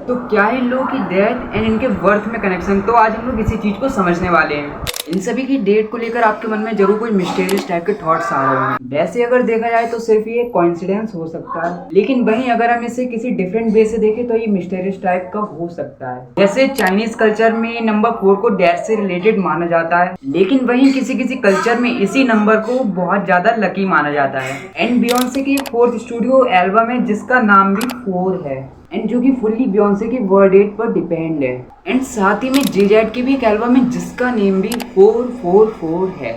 तो क्या है इन लोगों की डेथ एंड इनके वर्थ में कनेक्शन, तो आज हम लोग इसी चीज को समझने वाले हैं। इन सभी की डेट को लेकर आपके मन में जरूर कोई मिस्टीरियस टाइप के थॉट्स आ रहे हैं। वैसे अगर देखा जाए तो सिर्फ ये कोइंसिडेंस हो सकता है, लेकिन वहीं अगर हम इसे किसी डिफरेंट वे से देखें तो ये मिस्टीरियस टाइप का हो सकता है। जैसे चाइनीज कल्चर में नंबर 4 को डेथ से रिलेटेड माना जाता है, लेकिन वहीं किसी किसी कल्चर में इसी नंबर को बहुत ज्यादा लकी माना जाता है। एंड बियॉन्से की 4th स्टूडियो एल्बम है जिसका नाम भी 4 है, एंड जो कि फुल्ली बियॉन्से की बर्थ डेट पर डिपेंड है। एंड साथ ही में जेजेड की भी एक एल्बम है जिसका नेम भी 444 है।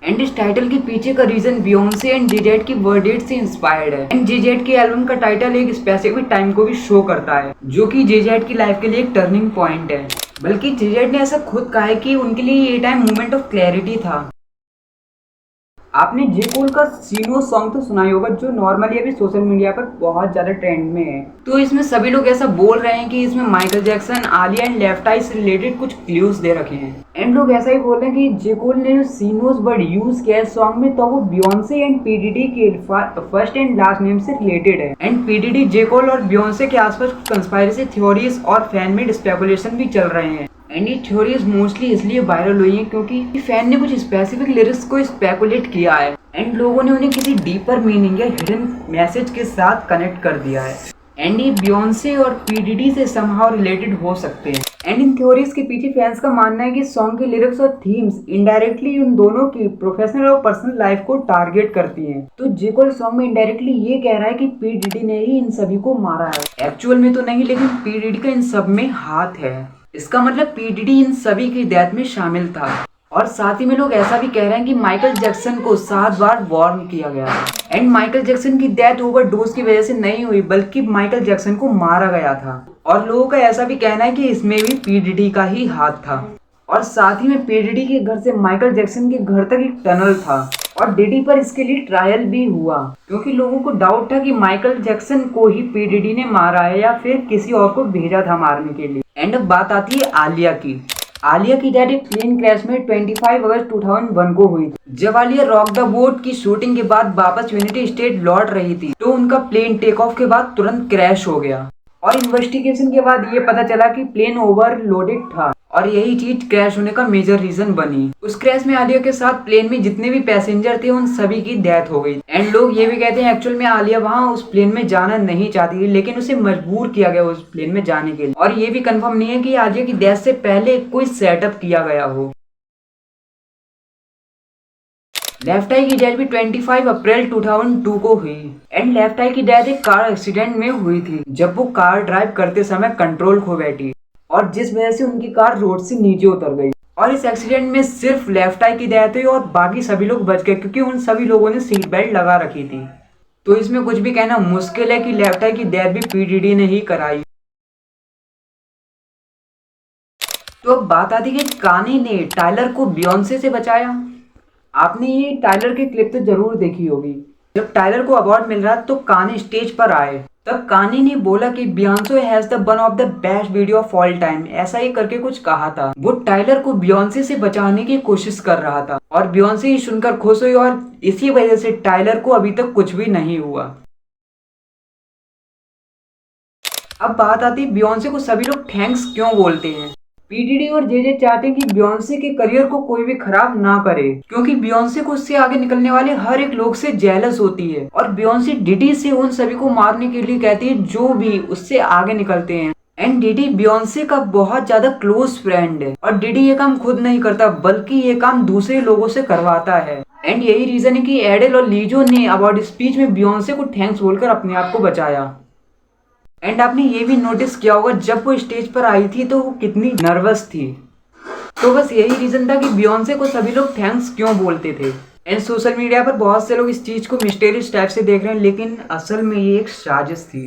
एंड इस टाइटल के पीछे का रीजन बियॉन्से एंड जेजेड की बर्थ डेट से इंस्पायर्ड है। एंड जेजेड के एल्बम का टाइटल एक स्पेसिफिक टाइम को भी शो करता है, जो कि जेजेड की लाइफ के लिए एक टर्निंग पॉइंट है। बल्कि जेजेड ने ऐसा खुद कहा है कि उनके लिए ये टाइम मोमेंट ऑफ क्लैरिटी था। आपने जे कोल का सीनो सॉन्ग तो सुना ही होगा, जो नॉर्मली अभी सोशल मीडिया पर बहुत ज्यादा ट्रेंड में है। तो इसमें सभी लोग ऐसा बोल रहे हैं कि इसमें Michael Jackson, Aaliyah and Left Eye से रिलेटेड कुछ क्लूज दे रखे हैं। एंड लोग ऐसा ही बोल रहे हैं कि जे कोल ने जो सीनोस वर्ड यूज किया है सॉन्ग में, तो वो बियॉन्से एंड पीडीडी के फर्स्ट एंड लास्ट नेम से रिलेटेड है। एंड पीडीडी, जे कोल और बियॉन्से के आसपास कंस्पायरेसी थ्योरीज और फैन मेड स्पेकुलेशन भी चल रहे हैं। एंड ये थ्योरीज मोस्टली इसलिए वायरल हुई है क्योंकि फैन ने कुछ स्पेसिफिक लिरिक्स को स्पेकुलेट किया है एंड लोगों ने उन्हें किसी डीपर मीनिंग या हिडन मैसेज के साथ कनेक्ट कर दिया है। एंड ये बियॉन्से और पीडीडी से समहाउ रिलेटेड हो सकते हैं। एंड इन थ्योरीज के पीछे फैंस का मानना है कि सॉन्ग के लिरिक्स और थीम्स इनडायरेक्टली उन दोनों की प्रोफेशनल और पर्सनल लाइफ को टारगेट करती हैं। तो जे कोल सॉन्ग में इनडायरेक्टली ये कह रहा है कि पीडीडी ने ही इन सभी को मारा है। एक्चुअल में तो नहीं, लेकिन पीडीडी का इन सब में हाथ है। इसका मतलब पीडीडी इन सभी की डेथ में शामिल था। और साथ ही में लोग ऐसा भी कह रहे हैं कि माइकल जैक्सन को 7 बार वार्न किया गया है। एंड माइकल जैक्सन की डेथ ओवरडोज की वजह से नहीं हुई, बल्कि माइकल जैक्सन को मारा गया था। और लोगों का ऐसा भी कहना है कि इसमें भी पीडीडी का ही हाथ था। और साथ ही में पीडीडी के घर से माइकल जैक्सन के घर तक एक टनल था और डीडी पर इसके लिए ट्रायल भी हुआ, क्योंकि लोगों को डाउट था कि माइकल जैक्सन को ही पीडीडी ने मारा है या फिर किसी और को भेजा था मारने के लिए। एंड अब बात आती है आलिया की। आलिया की डेथ एक प्लेन क्रैश में 25 अगस्त 2001 को हुई थी। जब आलिया रॉक द बोट की शूटिंग के बाद वापस यूनाइटेड स्टेट लौट रही थी, तो उनका प्लेन टेक ऑफ के बाद तुरंत क्रैश हो गया। और इन्वेस्टिगेशन के बाद ये पता चला कि प्लेन ओवरलोडेड था और यही चीज क्रैश होने का मेजर रीजन बनी। उस क्रैश में आलिया के साथ प्लेन में जितने भी पैसेंजर थे उन सभी की डेथ हो गई। एंड लोग ये भी कहते हैं एक्चुअल में आलिया वहां उस प्लेन में जाना नहीं चाहती थी, लेकिन उसे मजबूर किया गया उस प्लेन में जाने के लिए। और ये भी कंफर्म नहीं है कि आलिया की डेथ से पहले कोई सेटअप किया गया हो। लेफ्ट आई की डेथ भी 25 अप्रैल 2002 को हुई। एंड लेफ्ट आई की डेथ एक कार एक्सीडेंट में हुई थी, जब वो कार ड्राइव करते समय कंट्रोल खो बैठी और जिस वजह से उनकी कार रोड से नीचे उतर गई। और इस एक्सीडेंट में सिर्फ लेफ्ट आई की डेथ हुई और बाकी सभी लोग बच गए, क्योंकि उन सभी लोगों ने सीट बेल्ट लगा रखी थी। तो इसमें कुछ भी कहना मुश्किल है कि लेफ्ट आई की डेथ भी पीडीडी ने ही कराई। तो अब बात आती है कि कानी ने टाइलर को बियॉन्से से बचाया। आपने ये टाइलर की क्लिप तो जरूर देखी होगी। जब टाइलर को अवार्ड मिल रहा तो कानी स्टेज पर आए, तब कानी ने बोला कि Beyonce has the one of the best video of all time, ऐसा ही करके कुछ कहा था। वो टाइलर को बियॉन्से से बचाने की कोशिश कर रहा था और बियॉन्से ही सुनकर खुश हुई और इसी वजह से टाइलर को अभी तक कुछ भी नहीं हुआ। अब बात आती है बियॉन्से को सभी लोग थैंक्स क्यों बोलते हैं। पीडीडी और जेजे चाहते हैं कि बियॉन्से के करियर को कोई भी खराब ना करे, क्योंकि बियॉन्से को उससे आगे निकलने वाले हर एक लोग से जेलस होती है और बियॉन्से डीडी से उन सभी को मारने के लिए कहती है जो भी उससे आगे निकलते हैं। एंड डीडी बियॉन्से का बहुत ज्यादा क्लोज फ्रेंड है और डीडी ये काम खुद नहीं करता, बल्कि ये काम दूसरे लोगों से करवाता है। एंड यही रीजन है कि एडेल और लीजो ने अवार्ड स्पीच में बियॉन्से को थैंक्स बोलकर अपने आप को बचाया। एंड आपने ये भी नोटिस किया होगा जब वो स्टेज पर आई थी तो वो कितनी नर्वस थी। तो बस यही रीजन था कि बियॉन्से को सभी लोग थैंक्स क्यों बोलते थे। एंड सोशल मीडिया पर बहुत से लोग इस चीज को मिस्टीरियस टाइप से देख रहे हैं, लेकिन असल में ये एक साजिश थी।